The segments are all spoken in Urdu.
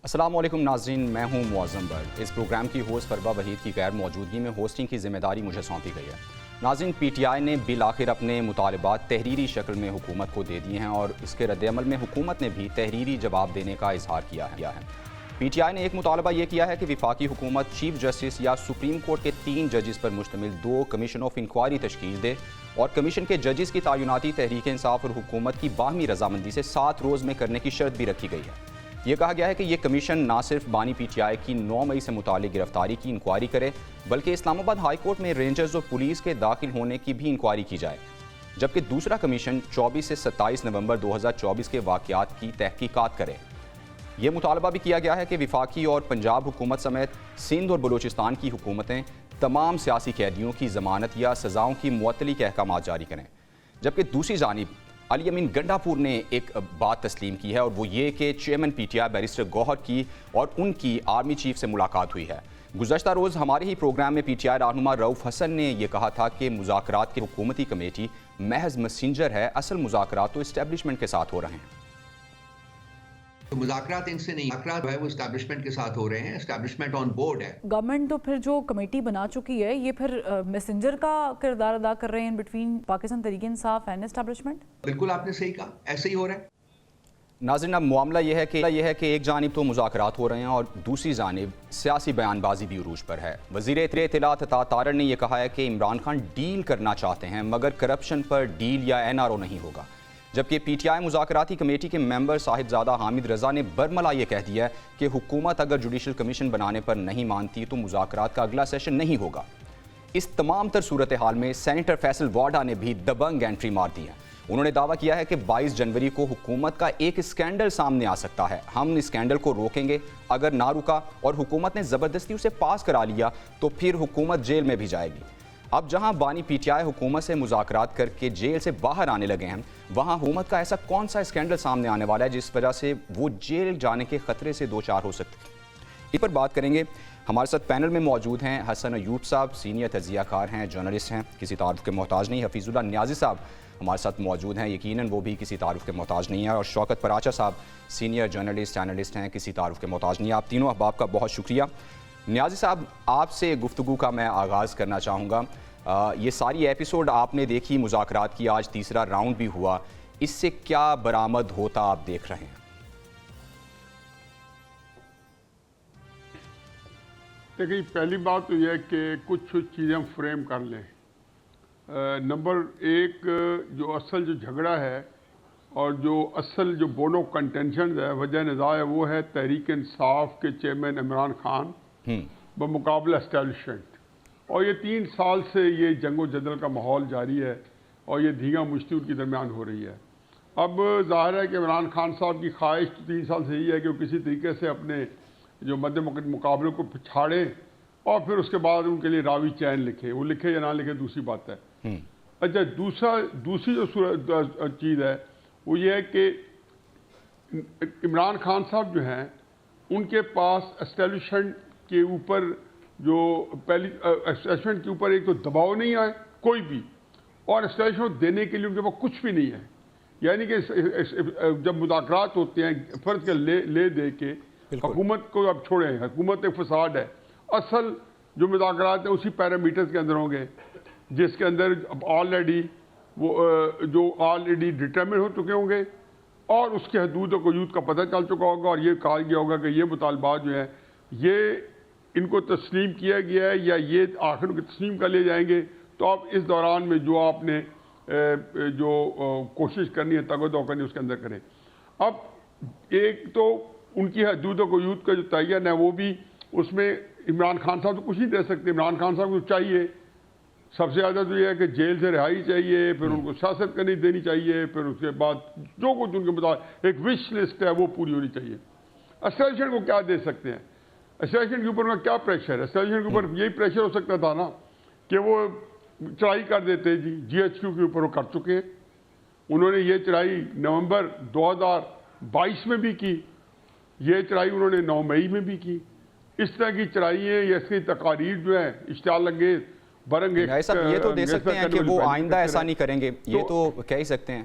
السلام علیکم ناظرین، میں ہوں معظم برد۔ اس پروگرام کی ہوسٹ فربہ وحید کی غیر موجودگی میں ہوسٹنگ کی ذمہ داری مجھے سونپی گئی ہے۔ ناظرین، پی ٹی آئی نے بالآخر اپنے مطالبات تحریری شکل میں حکومت کو دے دیے ہیں اور اس کے رد عمل میں حکومت نے بھی تحریری جواب دینے کا اظہار کیا ہے۔ پی ٹی آئی نے ایک مطالبہ یہ کیا ہے کہ وفاقی حکومت چیف جسٹس یا سپریم کورٹ کے 3 ججز پر مشتمل 2 کمیشن آف انکوائری تشکیل دے اور کمیشن کے ججز کی تعیناتی تحریک انصاف اور حکومت کی باہمی رضامندی سے 7 روز میں کرنے کی شرط بھی رکھی گئی ہے۔ یہ کہا گیا ہے کہ یہ کمیشن نہ صرف بانی پی ٹی آئی کی 9 مئی سے متعلق گرفتاری کی انکوائری کرے بلکہ اسلام آباد ہائی کورٹ میں رینجرز اور پولیس کے داخل ہونے کی بھی انکوائری کی جائے، جبکہ دوسرا کمیشن 24 سے 27 نومبر 2024 کے واقعات کی تحقیقات کرے۔ یہ مطالبہ بھی کیا گیا ہے کہ وفاقی اور پنجاب حکومت سمیت سندھ اور بلوچستان کی حکومتیں تمام سیاسی قیدیوں کی ضمانت یا سزاؤں کی معطلی کے احکامات جاری کریں، جبکہ دوسری جانب علی امین گنڈا پور نے ایک بات تسلیم کی ہے اور وہ یہ کہ chairman P T I barrister Gohar کی اور ان کی آرمی چیف سے ملاقات ہوئی ہے۔ گزشتہ روز ہمارے ہی پروگرام میں پی ٹی آئی رہنما رؤف حسن نے یہ کہا تھا کہ مذاکرات کی حکومتی کمیٹی محض مسنجر ہے، اصل مذاکرات تو اسٹیبلشمنٹ کے ساتھ ہو رہے ہیں۔ مذاکرات ان سے نہیں، مذاکرات جو ہے وہ اسٹیبلشمنٹ کے ساتھ ہو رہے ہیں، اسٹیبلشمنٹ آن بورڈ ہے۔ گورنمنٹ تو پھر جو کمیٹی بنا چکی ہے یہ پھر میسنجر کا کردار ادا کر رہے ہیں between Pakistan Tehreek Insaf and establishment? بالکل آپ نے صحیح کہا، ایسے ہی ہو رہا ہے۔ ناظرین، اب معاملہ یہ ہے کہ ایک جانب تو مذاکرات ہو رہے ہیں اور دوسری جانب سیاسی بیان بازی بھی عروج پر ہے۔ وزیر اطلاعات عطا تارڑ نے یہ کہا ہے کہ عمران خان ڈیل کرنا چاہتے ہیں مگر کرپشن پر ڈیل یا این آر او نہیں ہوگا، جبکہ پی ٹی آئی مذاکراتی کمیٹی کے ممبر صاحبزادہ حامد رضا نے برملا یہ کہہ دیا ہے کہ حکومت اگر جوڈیشل کمیشن بنانے پر نہیں مانتی تو مذاکرات کا اگلا سیشن نہیں ہوگا۔ اس تمام تر صورتحال میں سینیٹر فیصل واڈا نے بھی دبنگ انٹری مار دی ہے۔ انہوں نے دعویٰ کیا ہے کہ 22 جنوری کو حکومت کا ایک اسکینڈل سامنے آ سکتا ہے، ہم اس اسکینڈل کو روکیں گے، اگر نہ رکا اور حکومت نے زبردستی اسے پاس کرا لیا تو پھر حکومت جیل میں بھی جائے گی۔ اب جہاں بانی پی ٹی آئی حکومت سے مذاکرات کر کے جیل سے باہر آنے لگے ہیں، وہاں حکومت کا ایسا کون سا اسکینڈل سامنے آنے والا ہے جس وجہ سے وہ جیل جانے کے خطرے سے دوچار ہو سکتے ہیں؟ اس پر بات کریں گے۔ ہمارے ساتھ پینل میں موجود ہیں حسن ایوب صاحب، سینئر تجزیہ کار ہیں، جرنلسٹ ہیں، کسی تعارف کے محتاج نہیں۔ حفیظ اللہ نیازی صاحب ہمارے ساتھ موجود ہیں، یقیناً وہ بھی کسی تعارف کے محتاج نہیں ہیں۔ اور شوکت پراچا صاحب سینئر جرنلسٹ اینالسٹ ہیں، کسی تعارف کے محتاج نہیں ہیں۔ آپ تینوں احباب کا بہت شکریہ۔ نیازی صاحب، آپ سے گفتگو کا میں آغاز کرنا چاہوں گا۔ یہ ساری ایپیسوڈ آپ نے دیکھی، مذاکرات کی آج تیسرا راؤنڈ بھی ہوا، اس سے کیا برآمد ہوتا آپ دیکھ رہے ہیں؟ دیکھیں، پہلی بات تو یہ ہے کہ کچھ چیزیں ہم فریم کر لیں۔ نمبر 1، جو اصل جو جھگڑا ہے اور جو اصل جو بون آف کنٹینشنز ہے، وجہ نزاع ہے، وہ ہے تحریک انصاف کے چیئرمین عمران خان بمقابلہ اسٹیبلشمنٹ۔ اور یہ 3 سال سے یہ جنگ و جدل کا ماحول جاری ہے اور یہ دھیگا مشتی کے درمیان ہو رہی ہے۔ اب ظاہر ہے کہ عمران خان صاحب کی خواہش 3 سال سے یہ ہے کہ وہ کسی طریقے سے اپنے جو مد مقابلے کو پچھاڑیں اور پھر اس کے بعد ان کے لیے راوی چین لکھے، وہ لکھے یا نہ لکھے دوسری بات ہے۔ اچھا، دوسری جو چیز ہے وہ یہ ہے کہ عمران خان صاحب جو ہیں ان کے پاس اسٹیبلشمنٹ کے اوپر جو پہلی اسٹیبلشمنٹ کے اوپر ایک تو دباؤ نہیں آئے کوئی بھی، اور اسٹیبلشمنٹ دینے کے لیے ان کے پاس کچھ بھی نہیں ہے۔ یعنی کہ جب مذاکرات ہوتے ہیں فرض کے لے دے کے حکومت کو اب چھوڑیں، حکومت ایک فساد ہے، اصل جو مذاکرات ہیں اسی پیرامیٹرز کے اندر ہوں گے جس کے اندر آلریڈی ڈٹرمن ہو چکے ہوں گے اور اس کے حدود و قیود کا پتہ چل چکا ہوگا اور یہ کہا گیا ہوگا کہ یہ مطالبات جو ہیں یہ ان کو تسلیم کیا گیا ہے یا یہ آخر کے تسلیم کر لے جائیں گے۔ تو آپ اس دوران میں جو آپ نے جو کوشش کرنی ہے، تگ و دو کرنی، اس کے اندر کریں۔ اب ایک تو ان کی حدود و قیود کا جو تعین ہے وہ بھی اس میں عمران خان صاحب تو کچھ نہیں دے سکتے۔ عمران خان صاحب کو چاہیے سب سے زیادہ تو یہ ہے کہ جیل سے رہائی چاہیے، پھر ان کو سیاست کرنی دینی چاہیے، پھر اس کے بعد جو کچھ ان کے مطابق ایک وش لسٹ ہے وہ پوری ہونی چاہیے۔ اسٹیبلشمنٹ کو کیا دے سکتے ہیں؟ اسٹیبلشمنٹ کے اوپر میں کیا پریشر ہے؟ اسٹیبلشمنٹ کے اوپر یہی پریشر ہو سکتا تھا نا کہ وہ چڑھائی کر دیتے، جی ایچ کیو کے اوپر وہ کر چکے ہیں۔ انہوں نے یہ چڑھائی نومبر 2022 میں بھی کی، یہ چڑھائی انہوں نے 9 مئی میں بھی کی۔ اس طرح کی چڑھائیاں یا اس کی تقاریر جو ہے اشتعال انگیز برنگ یہ تو دے سکتے ہیں کہ وہ آئندہ ایسا نہیں کریں گے، یہ تو کہہ ہی سکتے ہیں۔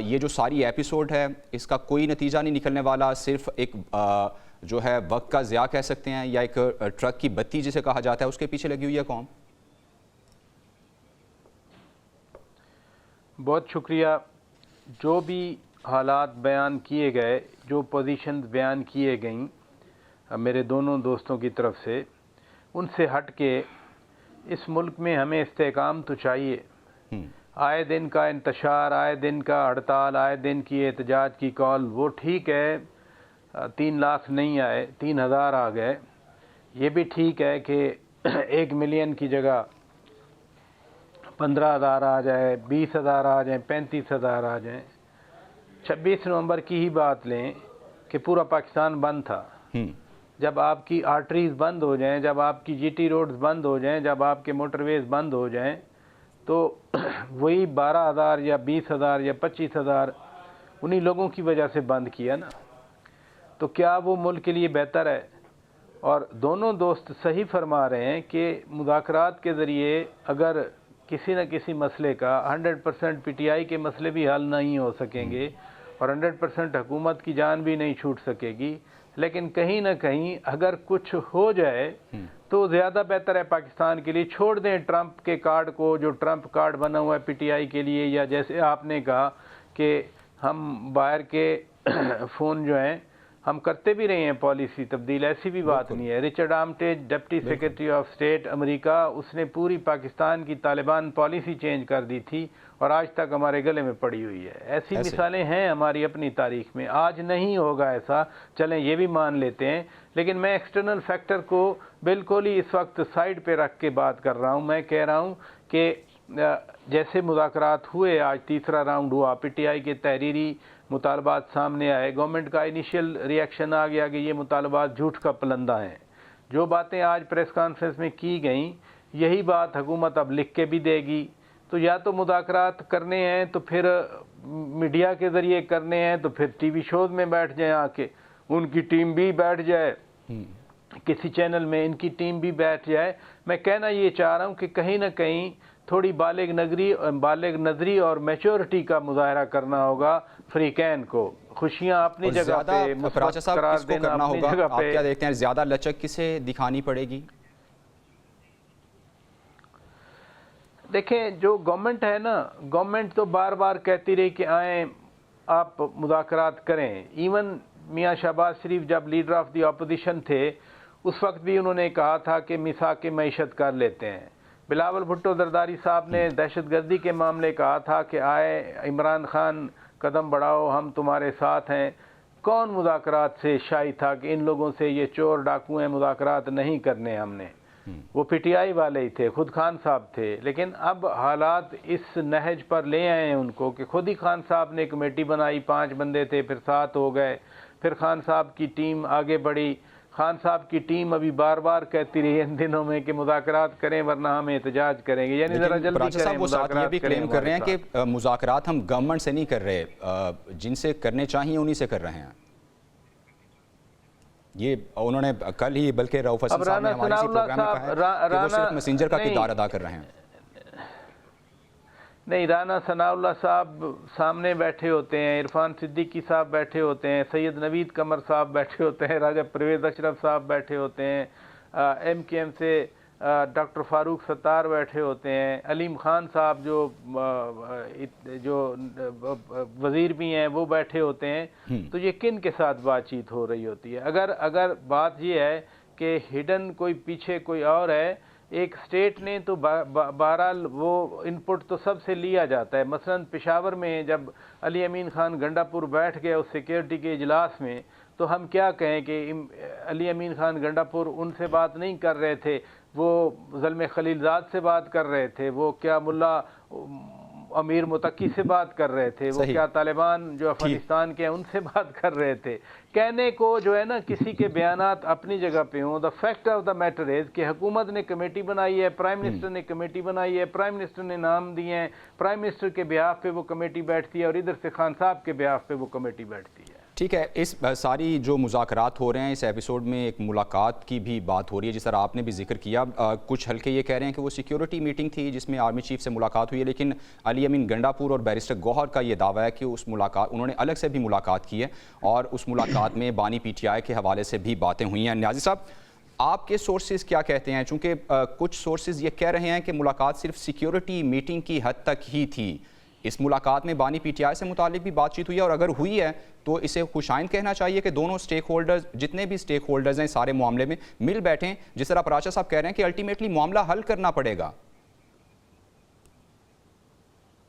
یہ جو ساری ایپیسوڈ ہے اس کا کوئی نتیجہ نہیں نکلنے والا, صرف ایک جو ہے وقت کا ضیاع کہہ سکتے ہیں, یا ایک ٹرک کی بتی جسے کہا جاتا ہے اس کے پیچھے لگی ہوئی ہے قوم؟ بہت شکریہ. جو بھی حالات بیان کیے گئے, جو پوزیشنز بیان کیے گئیں میرے دونوں دوستوں کی طرف سے, ان سے ہٹ کے اس ملک میں ہمیں استحکام تو چاہیے. آئے دن کا انتشار, آئے دن کا ہڑتال, آئے دن کی احتجاج کی کال, وہ ٹھیک ہے 3 لاکھ نہیں آئے, 3,000 آ گئے. یہ بھی ٹھیک ہے کہ 1 ملین کی جگہ 15,000 آ جائے, 20,000 آ جائیں, 35,000 آ جائیں. 26 نومبر کی ہی بات لیں کہ پورا پاکستان بند تھا. جب آپ کی آرٹریز بند ہو جائیں, جب آپ کی جی ٹی روڈز بند ہو جائیں, جب آپ کے موٹر ویز بند ہو جائیں, تو وہی 12,000 یا 20,000 یا 25,000 انہی لوگوں کی وجہ سے بند کیا نا. تو کیا وہ ملک کے لیے بہتر ہے؟ اور دونوں دوست صحیح فرما رہے ہیں کہ مذاکرات کے ذریعے اگر کسی نہ کسی مسئلے کا 100% پی ٹی آئی کے مسئلے بھی حل نہیں ہو سکیں گے اور 100% حکومت کی جان بھی نہیں چھوٹ سکے گی, لیکن کہیں نہ کہیں اگر کچھ ہو جائے تو زیادہ بہتر ہے پاکستان کے لیے. چھوڑ دیں ٹرمپ کے کارڈ کو, جو ٹرمپ کارڈ بنا ہوا ہے پی ٹی آئی کے لیے, یا جیسے آپ نے کہا کہ ہم باہر کے فون جو ہیں ہم کرتے بھی رہے ہیں پالیسی تبدیل, ایسی بھی بات نہیں ہے. Richard Armitage deputy secretary of state امریکہ, اس نے پوری پاکستان کی طالبان پالیسی چینج کر دی تھی اور آج تک ہمارے گلے میں پڑی ہوئی ہے. ایسی مثالیں ہیں ہماری اپنی تاریخ میں. آج نہیں ہوگا ایسا, چلیں یہ بھی مان لیتے ہیں, لیکن میں ایکسٹرنل فیکٹر کو بالکل ہی اس وقت سائڈ پہ رکھ کے بات کر رہا ہوں. میں کہہ رہا ہوں کہ جیسے مذاکرات ہوئے, آج تیسرا راؤنڈ ہوا, پی ٹی آئی کے تحریری مطالبات سامنے آئے, گورنمنٹ کا انیشیل ریئیکشن آ گیا کہ یہ مطالبات جھوٹ کا پلندہ ہیں. جو باتیں آج پریس کانفرنس میں کی گئیں یہی بات حکومت اب لکھ کے بھی دے گی. تو یا تو مذاکرات کرنے ہیں تو پھر میڈیا کے ذریعے کرنے ہیں, تو پھر ٹی وی شوز میں بیٹھ جائیں, آ کے ان کی ٹیم بھی بیٹھ جائے کسی چینل میں, ان کی ٹیم بھی بیٹھ جائے. میں کہنا یہ چاہ رہا ہوں کہ کہیں نہ کہیں تھوڑی بالغ نظری اور میچورٹی کا مظاہرہ کرنا ہوگا فریقین کو. خوشیاں اپنی جگہ پہ, مثبت قرار دینا اپنی جگہ پہ. آپ کیا دیکھتے ہیں زیادہ لچک کسے دکھانی پڑے گی؟ دیکھیں جو گورنمنٹ ہے نا, گورنمنٹ تو بار بار کہتی رہی کہ آئیں آپ مذاکرات کریں. ایون میاں شہباز شریف جب لیڈر آف دی اپوزیشن تھے اس وقت بھی انہوں نے کہا تھا کہ میثاق معیشت کر لیتے ہیں. بلاول بھٹو زرداری صاحب نے دہشت گردی کے معاملے کہا تھا کہ آئے عمران خان قدم بڑھاؤ, ہم تمہارے ساتھ ہیں. کون مذاکرات سے شائع تھا کہ ان لوگوں سے, یہ چور ڈاکو ہیں, مذاکرات نہیں کرنے ہم نے؟ وہ پی ٹی آئی والے ہی تھے, خود خان صاحب تھے. لیکن اب حالات اس نہج پر لے آئے ہیں ان کو کہ خود ہی خان صاحب نے کمیٹی بنائی, 5 بندے تھے, پھر 7 ہو گئے, پھر خان صاحب کی ٹیم آگے بڑھی. خان صاحب کی ٹیم ابھی بار بار کہتی رہی ان دنوں میں کہ مذاکرات کریں ورنہ ہم احتجاج کریں گے. یعنی ذرا جلدی کریں, مذاکرات. یہ بھی کلیم کر رہے ہیں کہ مذاکرات ہم گورنمنٹ سے نہیں کر رہے, جن سے کرنے چاہیے انہی سے کر رہے ہیں. یہ انہوں نے کل ہی بلکہ رؤف حسن صاحب نے ہمارے اسی پروگرام میں کہا ہے کہ وہ صرف میسنجر کا کردار ادا کر رہے ہیں. نہیں, رانا ثناء اللہ صاحب سامنے بیٹھے ہوتے ہیں, عرفان صدیقی صاحب بیٹھے ہوتے ہیں, سید نوید قمر صاحب بیٹھے ہوتے ہیں, راجہ پرویز اشرف صاحب بیٹھے ہوتے ہیں, ایم کیو ایم سے ڈاکٹر فاروق ستار بیٹھے ہوتے ہیں, علیم خان صاحب جو وزیر بھی ہیں وہ بیٹھے ہوتے ہیں. تو یہ کن کے ساتھ بات چیت ہو رہی ہوتی ہے؟ اگر بات یہ ہے کہ ہڈن کوئی پیچھے کوئی اور ہے, ایک سٹیٹ نے تو بہرحال وہ ان پٹ تو سب سے لیا جاتا ہے. مثلا پشاور میں جب علی امین خان گنڈا پور بیٹھ گئے اس سیکیورٹی کے اجلاس میں, تو ہم کیا کہیں کہ علی امین خان گنڈا پور ان سے بات نہیں کر رہے تھے, وہ زلمے خلیل زاد سے بات کر رہے تھے, وہ کیا ملا امیر متقی سے بات کر رہے تھے, وہ کیا طالبان جو افغانستان کے ہیں ان سے بات کر رہے تھے. کہنے کو جو ہے نا کسی کے بیانات اپنی جگہ پہ ہوں. The fact of the matter is کہ حکومت نے کمیٹی بنائی ہے, پرائم منسٹر نے کمیٹی بنائی ہے, پرائم منسٹر نے نام دیے ہیں, پرائم منسٹر کے بیہاف پہ وہ کمیٹی بیٹھتی ہے اور ادھر سے خان صاحب کے بیہاف پہ وہ کمیٹی بیٹھتی ہے. ٹھیک ہے، اس ساری جو مذاکرات ہو رہے ہیں اس ایپیسوڈ میں ایک ملاقات کی بھی بات ہو رہی ہے، جس طرح آپ نے بھی ذکر کیا. کچھ حلقے یہ کہہ رہے ہیں کہ وہ سیکیورٹی میٹنگ تھی جس میں آرمی چیف سے ملاقات ہوئی ہے، لیکن علی امین گنڈاپور اور بیرسٹر گوہر کا یہ دعویٰ ہے کہ اس ملاقات انہوں نے الگ سے بھی ملاقات کی ہے اور اس ملاقات میں بانی پی ٹی آئی کے حوالے سے بھی باتیں ہوئی ہیں. نیازی صاحب، آپ کے سورسز کیا کہتے ہیں؟ چونکہ کچھ سورسز یہ کہہ رہے ہیں کہ ملاقات صرف سیکیورٹی میٹنگ کی حد تک ہی تھی. اس ملاقات میں بانی پی ٹی آئی سے متعلق بھی بات چیت ہوئی ہے، اور اگر ہوئی ہے تو اسے خوش آئند کہنا چاہیے کہ دونوں سٹیک ہولڈرز، جتنے بھی سٹیک ہولڈرز ہیں سارے معاملے میں مل بیٹھیں، جس طرح پراشا صاحب کہہ رہے ہیں کہ الٹیمیٹلی معاملہ حل کرنا پڑے گا.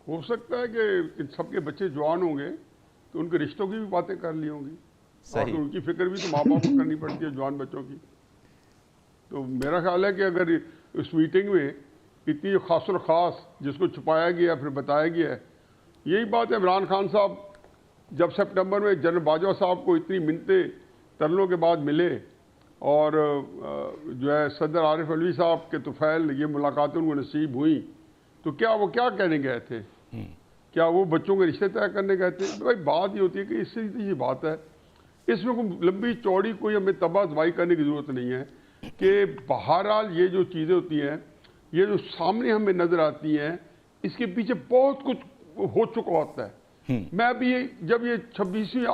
ہو سکتا ہے کہ سب کے بچے جوان ہوں گے تو ان کے رشتوں کی بھی باتیں کر لی ہوں گی، اور ان کی فکر بھی تو ماں باپ کو کرنی پڑتی ہے جوان بچوں کی. تو میرا خیال ہے کہ اگر اس میٹنگ میں اتنی خاص و خاص جس کو چھپایا گیا پھر بتایا گیا ہے، یہی بات ہے. عمران خان صاحب جب سپٹمبر میں جنرل باجوہ صاحب کو اتنی منتیں ترلوں کے بعد ملے، اور جو ہے صدر عارف علوی صاحب کے طفیل یہ ملاقاتیں ان کو نصیب ہوئیں، تو کیا وہ کیا کہنے گئے تھے؟ کیا وہ بچوں کے رشتے طے کرنے گئے تھے؟ بھائی بات یہ ہوتی ہے کہ اس سے یہ بات ہے، اس میں کوئی لمبی چوڑی کوئی ہمیں تباہ دبائی کرنے کی ضرورت نہیں ہے. کہ بہرحال یہ جو چیزیں ہوتی ہیں، یہ جو سامنے ہمیں نظر آتی ہیں، اس کے پیچھے بہت کچھ ہو چکا ہوتا ہے. میں ابھی جب یہ 26ویں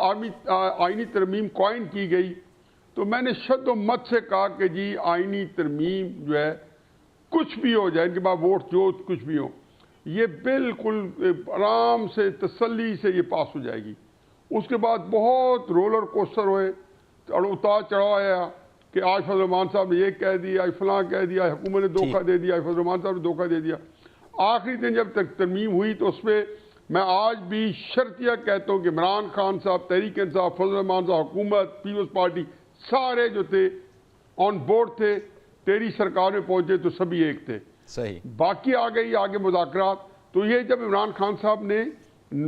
آئینی ترمیم قائم کی گئی تو میں نے شد و مت سے کہا کہ جی آئینی ترمیم جو ہے کچھ بھی ہو جائے، ان کے بعد ووٹ جو کچھ بھی ہو، یہ بالکل آرام سے تسلی سے یہ پاس ہو جائے گی. اس کے بعد بہت رولر کوسٹر ہوئے، اتار چڑھاؤ آیا کہ آج فضل الرحمان صاحب نے یہ کہہ دیا، آج فلاں کہہ دیا، حکومت نے دھوکہ دے دیا، فضل الرحمان صاحب نے دھوکہ دے دیا. آخری دن جب تک ترمیم ہوئی تو اس پہ میں آج بھی شرطیہ کہتا ہوں کہ عمران خان صاحب، تحریک انصاف، فضل الرحمان صاحب، حکومت، پیپلز پارٹی، سارے جو تھے آن بورڈ تھے. تیری سرکار میں پہنچے تو سبھی ایک تھے. صحیح. باقی آ گئی آگے مذاکرات. تو یہ جب عمران خان صاحب نے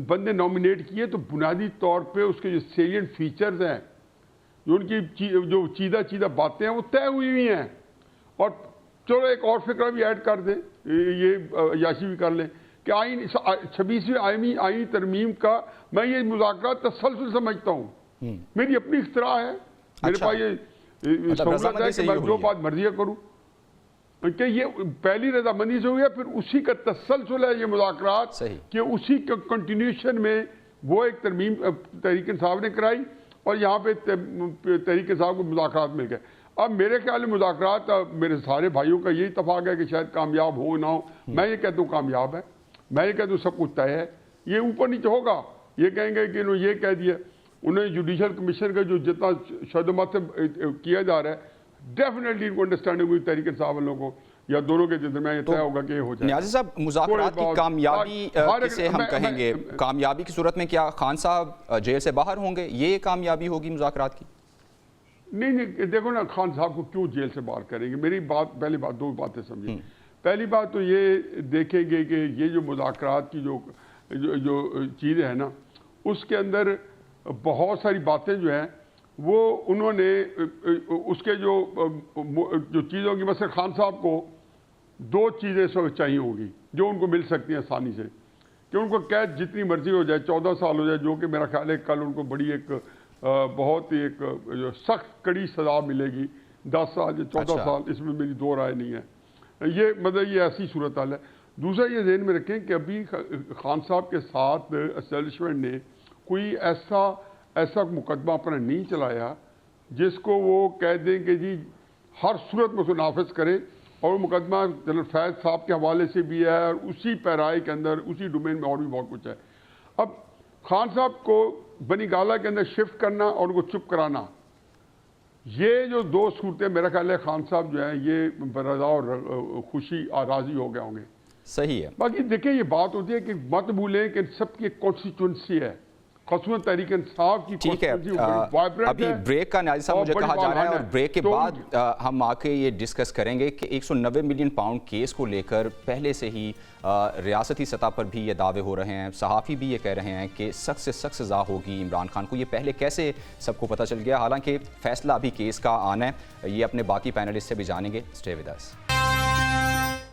بندے نامینیٹ کیے تو بنیادی طور پہ اس کے جو سیلینٹ فیچرز ہیں، جو ان کی جو چیدہ باتیں ہیں، وہ طے ہوئی ہیں. اور چلو ایک اور فکرہ بھی ایڈ کر دیں، یہ یاشی بھی کر لیں کہ 26ویں آئینی ترمیم کا میں یہ مذاکرات تسلسل سمجھتا ہوں. میری اپنی اختراع ہے، میرے پاس یہ سہولت ہے کہ میں جو بات مرضی کروں، کہ یہ پہلی رضامندی سے ہوئی ہے، پھر اسی کا تسلسل ہے یہ مذاکرات، کہ اسی کا کنٹینیوشن میں وہ ایک ترمیم تحریک انصاف نے کرائی اور یہاں پہ تحریک انصاف کو مذاکرات مل گئے. اب میرے خیال میں مذاکرات میرے سارے بھائیوں کا یہی اتفاق ہے کہ شاید کامیاب ہو نہ ہو. میں یہ کہتا ہوں کامیاب ہے، میں یہ کہتا ہوں سب کچھ طے ہے. یہ اوپر نیچے ہوگا، یہ کہیں گے کہ انہوں نے یہ کہہ دیا. انہیں جوڈیشل کمیشن کا جو جتنا شد و مت سے کیا جا رہا ہے، ڈیفینیٹلی ان کو انڈرسٹینڈنگ ہوئی تحریک انصاف والوں کو یا دونوں کے درمیان یہ طے ہوگا کہ یہ ہو جائے. نیازی صاحب، مذاکرات کی کامیابی کسے ہم کہیں گے؟ کامیابی کی صورت میں کیا خان صاحب جیل سے باہر ہوں گے؟ یہ کامیابی ہوگی مذاکرات کی؟ نہیں، دیکھو نا، خان صاحب کو کیوں جیل سے باہر کریں گے؟ میری بات پہلی بات، دو باتیں سمجھیں. پہلی بات تو یہ دیکھیں گے کہ یہ جو مذاکرات کی جو چیزیں ہیں نا، اس کے اندر بہت ساری باتیں جو ہیں وہ انہوں نے اس کے جو چیزوں کی، مثلا خان صاحب کو دو چیزیں چاہیے ہوگی جو ان کو مل سکتی ہیں آسانی سے، کہ ان کو قید جتنی مرضی ہو جائے، 14 سال ہو جائے، جو کہ میرا خیال ہے کل ان کو بڑی ایک بہت ہی ایک سخت کڑی سزا ملے گی، 10 سال یا 14 سال، اس میں میری دو رائے نہیں ہے. یہ مطلب یہ ایسی صورتحال ہے. دوسرا یہ ذہن میں رکھیں کہ ابھی خان صاحب کے ساتھ اسٹیبلشمنٹ نے کوئی ایسا مقدمہ اپنا نہیں چلایا جس کو وہ کہہ دیں کہ جی ہر صورت میں اس کو نافذ کریں. اور وہ مقدمہ جنرل فیض صاحب کے حوالے سے بھی ہے، اور اسی پیرائی کے اندر اسی ڈومین میں اور بھی بہت کچھ ہے. اب خان صاحب کو بنی گالہ کے اندر شفٹ کرنا اور ان کو چپ کرانا، یہ جو دو صورتیں میرا خیال ہے خان صاحب جو ہیں یہ رضا اور خوشی راضی ہو گئے ہوں گے. صحیح ہے. باقی دیکھیں یہ بات ہوتی ہے کہ مت بھولیں کہ سب کی کانسٹیچوئنسی ہے، خصوصاً تحریک انصاف کی. ٹھیک ہے، ابھی بریک کا نیازی صاحب مجھے کہا جا رہا ہے، اور بریک کے بعد ہم آ کے یہ ڈسکس کریں گے کہ 190 ملین پاؤنڈ کیس کو لے کر پہلے سے ہی ریاستی سطح پر بھی یہ دعوے ہو رہے ہیں. صحافی بھی یہ کہہ رہے ہیں کہ سخت سے سخت سزا ہوگی عمران خان کو. یہ پہلے کیسے سب کو پتہ چل گیا؟ حالانکہ فیصلہ ابھی کیس کا آنا ہے، یہ اپنے باقی پینلسٹ سے بھی جانیں گے. Stay with us.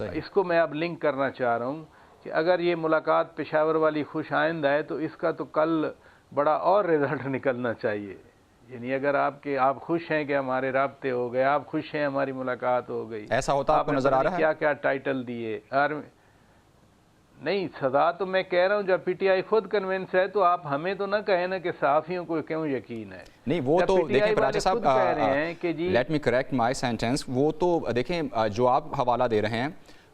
اس کو میں اب لنک کرنا چاہ رہا ہوں کہ اگر یہ ملاقات پشاور والی خوش آئند ہے تو اس کا تو کل بڑا اور رزلٹ نکلنا چاہیے. یعنی اگر آپ خوش ہیں کہ ہمارے رابطے ہو گئے, آپ خوش ہیں ہماری ملاقات ہو گئی, ایسا ہوتا آپ کو نظر آ رہا ہے؟ کیا کیا ٹائٹل دیے. نہیں, سزا تو میں کہہ رہا ہوں جب پی ٹی آئی خود کنونس ہے تو آپ ہمیں تو نہ کہیں نا کہ صحافیوں کو کیوں یقین ہے. نہیں وہ تو دیکھیں پراچہ صاحب, کہہ رہے ہیں کہ جی لیٹ می کریکٹ مائی سینٹینس, وہ تو دیکھیں جو آپ حوالہ دے رہے ہیں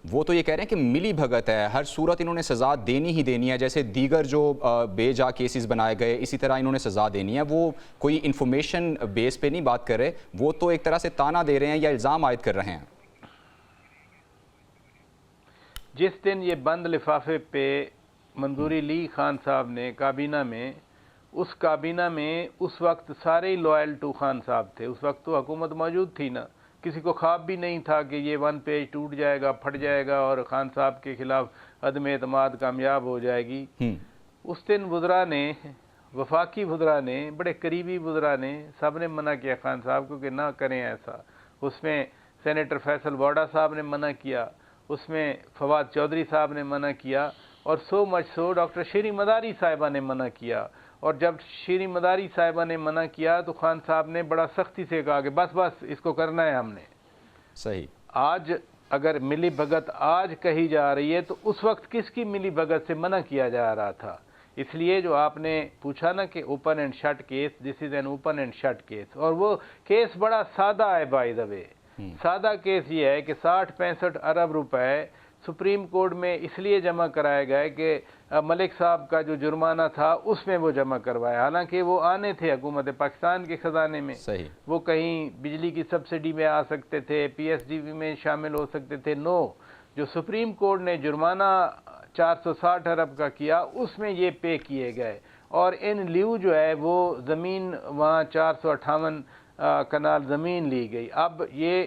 وہ تو یہ کہہ رہے ہیں کہ ملی بھگت ہے, ہر صورت انہوں نے سزا دینی ہی دینی ہے, جیسے دیگر جو بے جا کیسز بنائے گئے اسی طرح انہوں نے سزا دینی ہے. وہ کوئی انفارمیشن بیس پہ نہیں بات کر رہے, وہ تو ایک طرح سے تانا دے رہے ہیں یا الزام عائد کر رہے ہیں. جس دن یہ بند لفافے پہ منظوری لی خان صاحب نے کابینہ میں, اس کابینہ میں اس وقت سارے لوائل ٹو خان صاحب تھے. اس وقت تو حکومت موجود تھی نا, کسی کو خواب بھی نہیں تھا کہ یہ 1 پیج ٹوٹ جائے گا, پھٹ جائے گا اور خان صاحب کے خلاف عدم اعتماد کامیاب ہو جائے گی. اس دن وزراء نے, وفاقی وزراء نے, بڑے قریبی وزراء نے, سب نے منع کیا خان صاحب کو کہ نہ کریں ایسا. اس میں سینیٹر فیصل واڈا صاحب نے منع کیا, اس میں فواد چودھری صاحب نے منع کیا, اور سو مچ سو ڈاکٹر شیریں مداری صاحبہ نے منع کیا. اور جب شیریں مداری صاحبہ نے منع کیا تو خان صاحب نے بڑا سختی سے کہا کہ بس بس اس کو کرنا ہے ہم نے. صحیح. آج اگر ملی بھگت آج کہی جا رہی ہے تو اس وقت کس کی ملی بھگت سے منع کیا جا رہا تھا؟ اس لیے جو آپ نے پوچھا نا کہ open and shut case, this is an open and shut case, اور وہ کیس بڑا سادہ ہے. بائی دا وے سادہ کیس یہ ہے کہ 60-65 ارب روپے سپریم کورٹ میں اس لیے جمع کرائے گئے کہ ملک صاحب کا جو جرمانہ تھا اس میں وہ جمع کروایا, حالانکہ وہ آنے تھے حکومت پاکستان کے خزانے میں. صحیح. وہ کہیں بجلی کی سبسڈی میں آ سکتے تھے, پی ایس ڈی بی میں شامل ہو سکتے تھے. نو, جو سپریم کورٹ نے جرمانہ 460 ارب کا کیا اس میں یہ پے کیے گئے, اور ان لیو جو ہے وہ زمین وہاں 458 کنال زمین لی گئی. اب یہ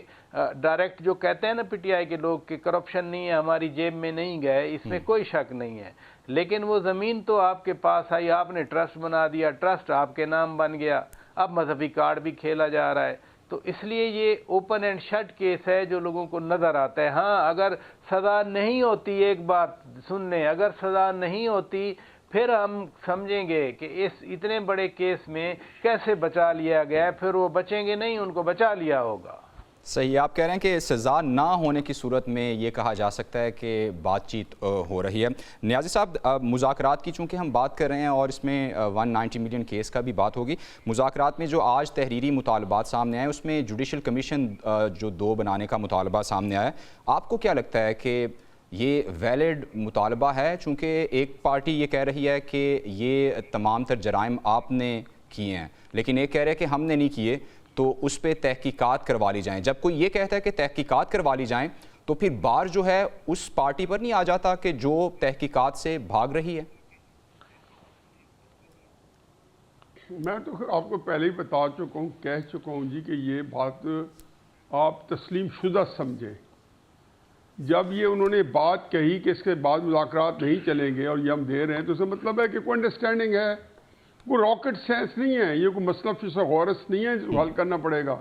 ڈائریکٹ جو کہتے ہیں نا پی ٹی آئی کے لوگ کہ کرپشن نہیں ہے, ہماری جیب میں نہیں گئے, اس میں کوئی شک نہیں ہے, لیکن وہ زمین تو آپ کے پاس آئی, آپ نے ٹرسٹ بنا دیا, ٹرسٹ آپ کے نام بن گیا, اب مذہبی کارڈ بھی کھیلا جا رہا ہے. تو اس لیے یہ اوپن اینڈ شٹ کیس ہے جو لوگوں کو نظر آتا ہے. ہاں اگر سزا نہیں ہوتی, ایک بات سن لیں, اگر سزا نہیں ہوتی پھر ہم سمجھیں گے کہ اس اتنے بڑے کیس میں کیسے بچا لیا گیا ہے. پھر وہ بچیں گے نہیں, ان کو بچا لیا ہوگا. صحیح. آپ کہہ رہے ہیں کہ سزا نہ ہونے کی صورت میں یہ کہا جا سکتا ہے کہ بات چیت ہو رہی ہے. نیازی صاحب, مذاکرات کی چونکہ ہم بات کر رہے ہیں اور اس میں 190 ملین کیس کا بھی بات ہوگی, مذاکرات میں جو آج تحریری مطالبات سامنے آئے اس میں جوڈیشل کمیشن جو 2 بنانے کا مطالبہ سامنے آیا, آپ کو کیا لگتا ہے کہ یہ ویلڈ مطالبہ ہے؟ چونکہ ایک پارٹی یہ کہہ رہی ہے کہ یہ تمام تر جرائم آپ نے کیے ہیں, لیکن ایک کہہ رہے ہیں کہ ہم نے نہیں کیے, تو اس پہ تحقیقات کروا لی جائیں. جب کوئی یہ کہتا ہے کہ تحقیقات کروا لی جائیں تو پھر بار جو ہے اس پارٹی پر نہیں آ جاتا کہ جو تحقیقات سے بھاگ رہی ہے؟ میں تو آپ کو پہلے ہی بتا چکا ہوں, کہہ چکا ہوں جی کہ یہ بات آپ تسلیم شدہ سمجھیں. جب یہ انہوں نے بات کہی کہ اس کے بعد مذاکرات نہیں چلیں گے اور یہ ہم دے رہے ہیں, تو اس کا مطلب ہے کہ کوئی انڈرسٹینڈنگ ہے, کوئی راکٹ سائنس نہیں ہے, یہ کوئی مسئلہ فیثاغورس نہیں ہے جو حل کرنا پڑے گا.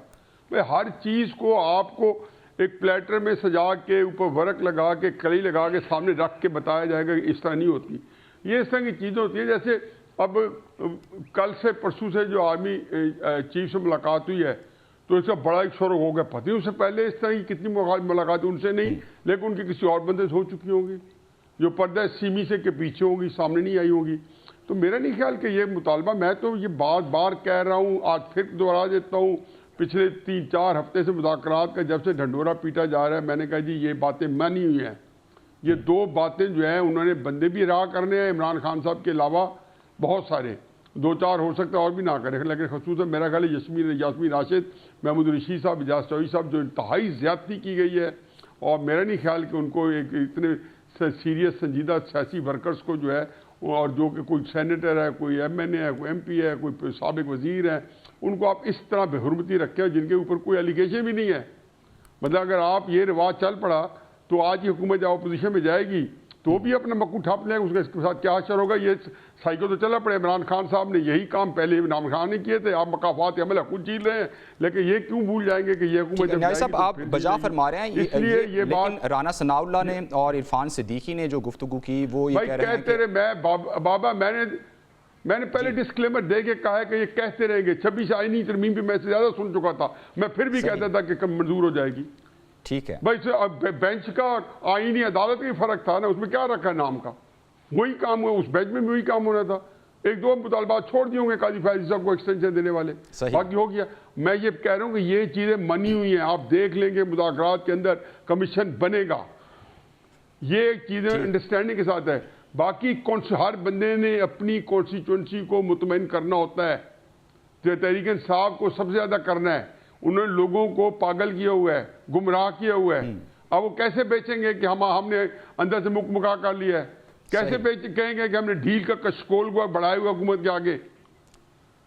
بھائی ہر چیز کو آپ کو ایک پلیٹر میں سجا کے اوپر ورق لگا کے کلی لگا کے سامنے رکھ کے بتایا جائے گا کہ اس طرح نہیں ہوتی. یہ اس طرح کی چیزیں ہوتی ہیں. جیسے اب کل سے پرسوں سے جو آرمی چیف سے ملاقات ہوئی ہے تو اس کا بڑا ایک شور ہو گیا. پتہ اس سے پہلے اس طرح کی کتنی ملاقات ان سے نہیں, لیکن ان کی کسی اور بندے سے ہو چکی ہوں گی جو پردہ سیمی سے کے پیچھے ہوں گی, سامنے نہیں آئی ہوں گی. تو میرا نہیں خیال کہ یہ مطالبہ, میں تو یہ بار بار کہہ رہا ہوں, آج پھر دوہرا دیتا ہوں, پچھلے 3-4 ہفتے سے مذاکرات کا جب سے ڈھنڈورا پیٹا جا رہا ہے, میں نے کہا جی یہ باتیں مانی ہوئی ہیں. یہ 2 باتیں جو ہیں انہوں نے بندے بھی رہا کرنے ہیں, عمران خان صاحب کے علاوہ بہت سارے, 2-4 ہو سکتا ہے اور بھی نہ کریں, لیکن خصوصاً میرا خیال ہے یاسمین راشد, محمود رشید صاحب, اجاز چوہدری صاحب, جو انتہائی زیادتی کی گئی ہے. اور میرا نہیں خیال کہ ان کو ایک اتنے سیریس سنجیدہ سیاسی ورکرز کو جو ہے, اور جو کہ کوئی سینیٹر ہے, کوئی ایم این اے ہے, کوئی ایم پی ہے, کوئی سابق وزیر ہے, ان کو آپ اس طرح بے حرمتی رکھیں جن کے اوپر کوئی ایلیگیشن بھی نہیں ہے. مطلب اگر آپ یہ رواج چل پڑا تو آج کی حکومت جب اپوزیشن میں جائے گی تو بھی اپنا مکو ٹھاپ لیں اس کے ساتھ کیا اثر ہوگا. یہ سائیکل تو چلا پڑے. عمران خان صاحب نے یہی کام پہلے عمران خان نے کیے تھے. آپ مقافات عمل خود جیل رہے ہیں, لیکن یہ کیوں بھول جائیں گے کہ یہ حکومت نیازی صاحب آپ بجا فرما رہے ہیں. اس لیے یہ بات لیکن رانا ثناء اللہ نے اور عرفان صدیقی نے جو گفتگو کی وہ یہ کہہ رہے ہیں کہ میں بابا میں نے پہلے ڈسکلیمر دے کے کہا ہے کہ یہ کہتے رہیں گے. 26 آئینی ترمیم پہ میں سے زیادہ سن چکا تھا. میں پھر بھی کہتا تھا کہ کب منظور ہو جائے گی. ٹھیک ہے بھائی بینچ کا آئینی عدالت کا فرق تھا نا, اس میں کیا رکھا نام کا, وہی کام ہوا. اس بینچ میں بھی وہی کام ہونا تھا. ایک دو مطالبات چھوڑ دیے ہوں گے قاضی فیض صاحب کو ایکسٹینشن دینے والے, باقی ہو گیا. میں یہ کہہ رہا ہوں کہ یہ چیزیں منی ہوئی ہیں. آپ دیکھ لیں گے مذاکرات کے اندر کمیشن بنے گا. یہ چیزیں انڈرسٹینڈنگ کے ساتھ ہے. باقی ہر بندے نے اپنی کانسٹیچوئنسی کو مطمئن کرنا ہوتا ہے. تحریک انصاف کو سب سے زیادہ کرنا ہے. انہوں نے لوگوں کو پاگل کیا ہوا ہے, گمراہ کیا ہوا ہے. اب وہ کیسے بیچیں گے کہ ہم نے اندر سے مکا کر لیا ہے؟ کیسے کہیں گے کہ ہم نے ڈھیل کا کشکول کو بڑھائے ہوئے حکومت کے آگے؟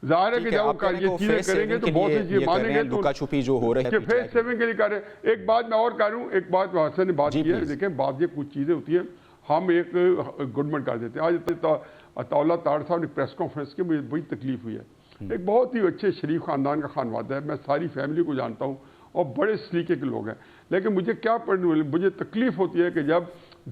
ظاہر ہے کہ جب یہ چیزیں کریں گے تو بہت سی چیزیں مانیں گے. لکا چھپی جو ہو رہی ہے فیس سیونگ کے لیے کر رہے ہیں. ایک بات میں اور کہہ رہا ہوں, ایک بات حسن نے بات کی ہے. دیکھیں بات یہ کچھ چیزیں ہوتی ہیں ہم ایک گورنمنٹ کر دیتے ہیں. آج عطاءاللہ طاہر صاحب نے پریس کانفرنس کی, مجھے بڑی تکلیف ہوئی ہے. ایک بہت ہی اچھے شریف خاندان کا خانوادہ ہے. میں ساری فیملی کو جانتا ہوں اور بڑے سلیقے کے لوگ ہیں. لیکن مجھے تکلیف ہوتی ہے کہ جب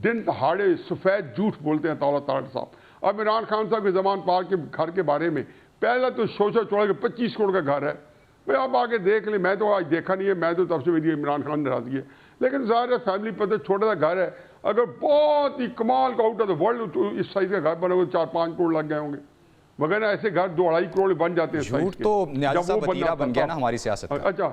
دن دہاڑے سفید جھوٹ بولتے ہیں عطاءاللہ طاہر صاحب. اب عمران خان صاحب کے زمان پار کے گھر کے بارے میں پہلا تو شوشہ چوڑا کہ 25 کروڑ کا گھر ہے. بھائی آپ آگے دیکھ لیں. میں تو آج دیکھا نہیں ہے, میں تو تب سے میری عمران خان ناراضگی ہے. لیکن ظاہر ہے فیملی پتہ چھوٹا سا گھر ہے. اگر بہت ہی کمال کا آؤٹ آف دا ورلڈ اس سائز کا گھر بنا ہوا 4-5 کروڑ لگ گئے ہوں گے. وغیرہ ایسے گھر 2-2.5 کروڑ بن جاتے ہیں. جھوٹ تو نیازی صاحب وطیرہ بن گیا نا ہماری سیاست کا. اچھا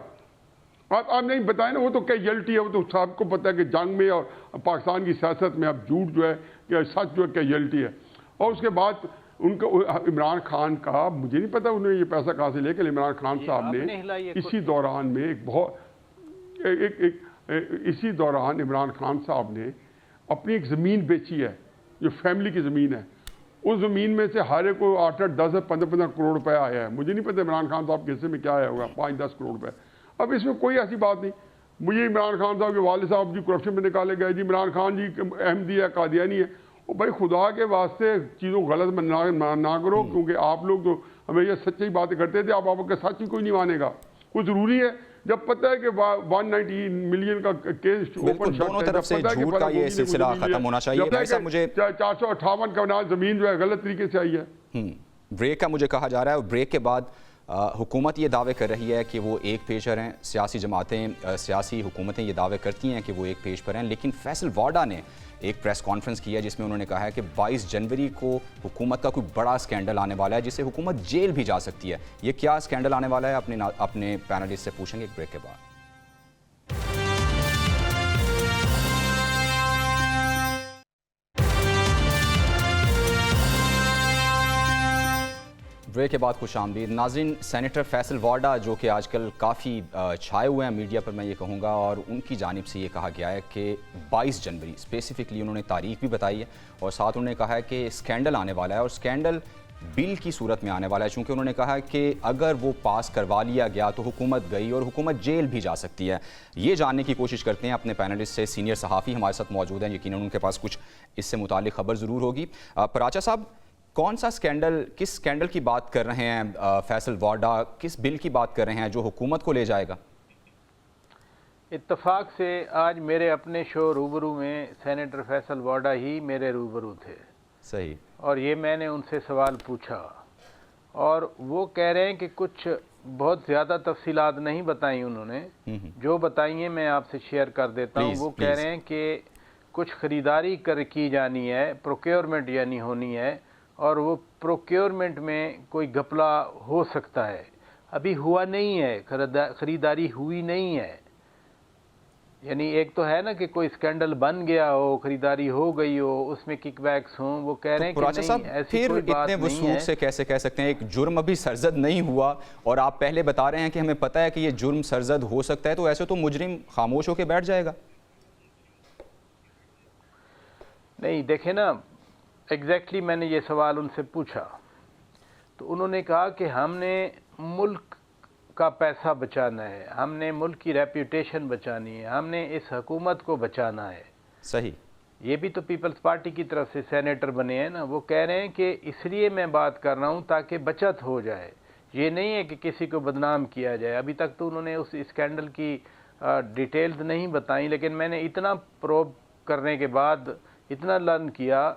آپ نہیں بتائیں نا, وہ تو کیجولٹی ہے. وہ تو سب کو پتہ ہے کہ جنگ میں اور پاکستان کی سیاست میں اب جھوٹ جو ہے کہ سچ جو ہے کیجولٹی ہے. اور اس کے بعد ان کو عمران خان کا مجھے نہیں پتا انہوں نے یہ پیسہ کہاں سے لے کے. عمران خان صاحب نے اسی دوران میں اسی دوران عمران خان صاحب نے اپنی ایک زمین بیچی ہے جو فیملی کی زمین ہے. اس زمین میں سے ہر ایک کو 8-8, 10, 15 کروڑ روپے آیا ہے. مجھے نہیں پتا عمران خان صاحب کے حصے میں کیا آیا ہوگا, 5-10 کروڑ روپے. اب اس میں کوئی ایسی بات نہیں. مجھے عمران خان صاحب کے والد صاحب جی کرپشن میں نکالے گئے, جی عمران خان جی احمدی ہے, قادیانی ہے. وہ بھائی خدا کے واسطے چیزوں غلط نہ کرو, کیونکہ آپ لوگ تو ہمیشہ سچی باتیں کرتے تھے. آپ کا سچ ہی کوئی نہیں مانے گا. کوئی ضروری ہے جب پتہ ہے کہ 190 ملین کا کیس اوپن دونوں طرف سے جھوٹ کا یہ سلسلہ ختم ہونا چاہیے. مجھے 458 کا زمین جو ہے غلط طریقے سے آئی ہے. بریک کا مجھے کہا جا رہا ہے, اور بریک کے بعد حکومت یہ دعوے کر رہی ہے کہ وہ ایک پیج پر ہیں. سیاسی جماعتیں, سیاسی حکومتیں یہ دعوے کرتی ہیں کہ وہ ایک پیج پر ہیں. لیکن فیصل وارڈا نے ایک پریس کانفرنس کی ہے جس میں انہوں نے کہا ہے کہ 22 جنوری کو حکومت کا کوئی بڑا سکینڈل آنے والا ہے جس سے حکومت جیل بھی جا سکتی ہے. یہ کیا سکینڈل آنے والا ہے اپنے پینلسٹ سے پوچھیں گے ایک بریک کے بعد. بریک کے بعد خوش آمدید ناظرین. سینیٹر فیصل وارڈا جو کہ آج کل کافی چھائے ہوئے ہیں میڈیا پر, میں یہ کہوں گا, اور ان کی جانب سے یہ کہا گیا ہے کہ 22 جنوری اسپیسیفکلی انہوں نے تاریخ بھی بتائی ہے, اور ساتھ انہوں نے کہا ہے کہ اسکینڈل آنے والا ہے, اور اسکینڈل بل کی صورت میں آنے والا ہے. چونکہ انہوں نے کہا ہے کہ اگر وہ پاس کروا لیا گیا تو حکومت گئی اور حکومت جیل بھی جا سکتی ہے. یہ جاننے کی کوشش کرتے ہیں اپنے پینلسٹ سے. سینئر صحافی ہمارے ساتھ موجود ہیں, یقیناً ان کے پاس کچھ اس سے متعلق خبر ضرور ہوگی. پراچا صاحب, کون سا سکینڈل, کس سکینڈل کی بات کر رہے ہیں فیصل وارڈا, کس بل کی بات کر رہے ہیں جو حکومت کو لے جائے گا؟ اتفاق سے آج میرے اپنے شو روبرو میں سینیٹر فیصل وارڈا ہی میرے روبرو تھے. صحیح. اور یہ میں نے ان سے سوال پوچھا, اور وہ کہہ رہے ہیں کہ کچھ بہت زیادہ تفصیلات نہیں بتائیں انہوں نے. جو بتائی ہیں میں آپ سے شیئر کر دیتا ہوں. وہ کہہ رہے ہیں کہ کچھ خریداری کی جانی ہے, پروکیورمنٹ یعنی ہونی ہے, اور وہ پروکیورمنٹ میں کوئی گھپلا ہو سکتا ہے. ابھی ہوا نہیں ہے, خریداری ہوئی نہیں ہے. یعنی ایک تو ہے نا کہ کوئی سکینڈل بن گیا ہو, خریداری ہو گئی ہو, اس میں کک بیکس ہوں. وہ کہہ رہے ہیں کہ نہیں, ایسی کوئی بات نہیں ہے. اتنے وثوق سے کیسے کہہ سکتے ہیں ایک جرم ابھی سرزد نہیں ہوا, اور آپ پہلے بتا رہے ہیں کہ ہمیں پتہ ہے کہ یہ جرم سرزد ہو سکتا ہے, تو ایسے تو مجرم خاموش ہو کے بیٹھ جائے گا. نہیں دیکھیں نا, ایگزیکٹلی میں نے یہ سوال ان سے پوچھا تو انہوں نے کہا کہ ہم نے ملک کا پیسہ بچانا ہے, ہم نے ملک کی ریپوٹیشن بچانی ہے, ہم نے اس حکومت کو بچانا ہے. صحیح. یہ بھی تو پیپلز پارٹی کی طرف سے سینیٹر بنے ہیں نا، وہ کہہ رہے ہیں کہ اس لیے میں بات کر رہا ہوں تاکہ بچت ہو جائے، یہ نہیں ہے کہ کسی کو بدنام کیا جائے۔ ابھی تک تو انہوں نے اس اسکینڈل کی ڈیٹیلز نہیں بتائیں، لیکن میں نے اتنا پروب کرنے کے بعد اتنا لرن کیا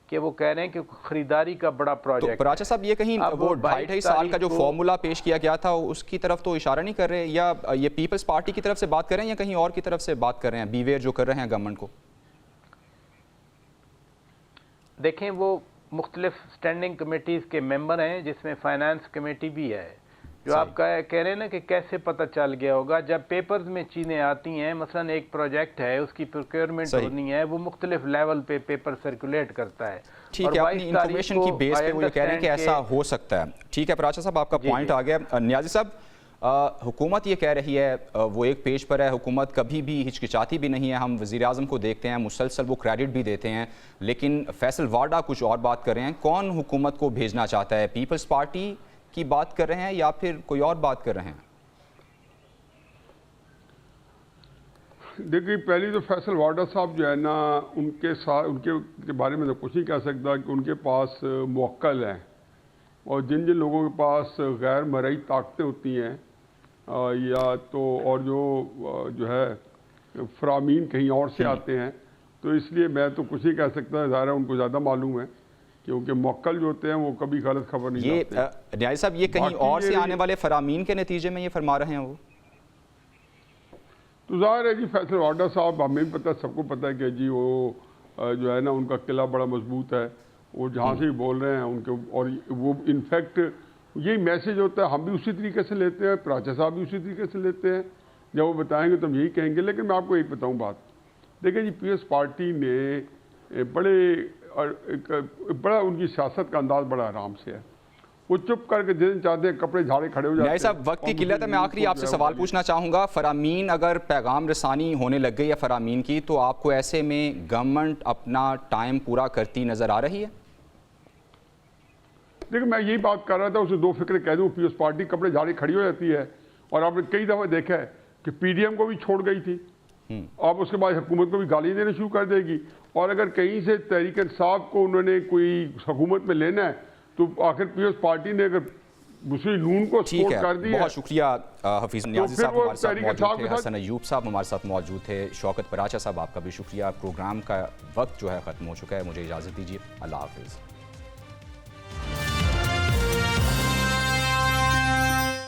کہ وہ کہہ رہے ہیں کہ خریداری کا بڑا تو پروجیکٹ۔ پراچا صاحب یہ کہیں وہ 2.5 سال کا جو فارمولا پیش کیا گیا تھا اس کی طرف تو اشارہ نہیں کر رہے، یا یہ پیپلز پارٹی کی طرف سے بات کر رہے ہیں یا کہیں اور کی طرف سے بات کر رہے ہیں، بیویئر جو کر رہے ہیں گورنمنٹ کو؟ دیکھیں وہ مختلف سٹینڈنگ کمیٹیز کے ممبر ہیں، جس میں فائنانس کمیٹی بھی ہے، جو آپ کہہ رہے ہیں نا کہ کیسے پتہ چل گیا ہوگا۔ جب پیپرز میں چیزیں آتی ہیں، مثلا ایک پروجیکٹ ہے، اس کی پروکیورمنٹ ہونی ہے، وہ مختلف لیول پہ پیپر سرکولیٹ کرتا ہے۔ ٹھیک ہے، اپنی انفارمیشن کی بیس پہ وہ یہ کہہ رہے ہیں کہ ایسا ہو سکتا ہے۔ ٹھیک ہے پراچا صاحب، آپ کا پوائنٹ آ گیا۔ نیازی صاحب، حکومت یہ کہہ رہی ہے، وہ ایک پیج پر ہے، حکومت کبھی بھی ہچکچاتی بھی نہیں ہے، ہم وزیر اعظم کو دیکھتے ہیں مسلسل وہ کریڈٹ بھی دیتے ہیں، لیکن فیصل واڈا کچھ اور بات کر رہے ہیں۔ کون حکومت کو بھیجنا چاہتا ہے؟ پیپلز پارٹی کی بات کر رہے ہیں یا پھر کوئی اور بات کر رہے ہیں؟ دیکھیے پہلی تو فیصل واڈا صاحب جو ہے نا، ان کے ساتھ ان کے بارے میں تو کچھ نہیں کہہ سکتا کہ ان کے پاس موکل ہیں، اور جن لوگوں کے پاس غیر مرئی طاقتیں ہوتی ہیں یا تو اور جو ہے فرامین کہیں اور سے آتے ہیں، تو اس لیے میں تو کچھ نہیں کہہ سکتا، ظاہر ہے ان کو زیادہ معلوم ہے، کیونکہ موکل جو ہوتے ہیں وہ کبھی غلط خبر نہیں لاتے۔ نیازی صاحب، یہ کہیں اور سے آنے والے فرامین کے نتیجے میں یہ فرما رہے ہیں وہ؟ تو ظاہر ہے جی فیصل واڈا صاحب، ہمیں بھی پتہ، سب کو پتہ ہے کہ جی وہ جو ہے نا ان کا قلعہ بڑا مضبوط ہے، وہ جہاں سے بھی بول رہے ہیں ان کے، اور وہ انفیکٹ یہی میسج ہوتا ہے، ہم بھی اسی طریقے سے لیتے ہیں، پراچا صاحب بھی اسی طریقے سے لیتے ہیں، جب وہ بتائیں گے تو ہم یہی کہیں گے۔ لیکن میں آپ کو ایک بتاؤں بات، دیکھیں جی پیپلز پارٹی نے بڑا ان کی سیاست کا انداز بڑا آرام سے ہے، وہ چپ کر کے جن چاہتے ہیں کپڑے جھاڑے کھڑے ہو جاتے ہیں۔ نیازی صاحب، وقت کی قلت ہے، میں آخری آپ سے سوال پوچھنا چاہوں گا، فرامین اگر پیغام رسانی ہونے لگ گئی ہے فرامین کی، تو آپ کو ایسے میں گورنمنٹ اپنا ٹائم پورا کرتی نظر آ رہی ہے؟ دیکھیں میں یہی بات کر رہا تھا، اسے دو فکریں کہہ دوں، پیپلز پارٹی کپڑے جھاڑے کھڑی ہو جاتی ہے، اور آپ نے کئی دفعہ دیکھا ہے کہ پی ڈی ایم کو بھی چھوڑ گئی تھی، آپ اس کے بعد حکومت کو بھی گالی دینا شروع کر دے گی، اور اگر کہیں سے تحریک انصاف کو انہوں نے کوئی حکومت میں لینا ہے تو آخر پیپلز پارٹی نے اگر مسلم نون کو سپورٹ کر دی ہے۔ بہت شکریہ حفیظ نیازی صاحب ہمارے ساتھ موجود تھے، حسن ایوب صاحب ہمارے ساتھ موجود تھے، شوکت پراچا صاحب آپ کا بھی شکریہ۔ پروگرام کا وقت جو ہے ختم ہو چکا ہے، مجھے اجازت دیجیے، اللہ حافظ۔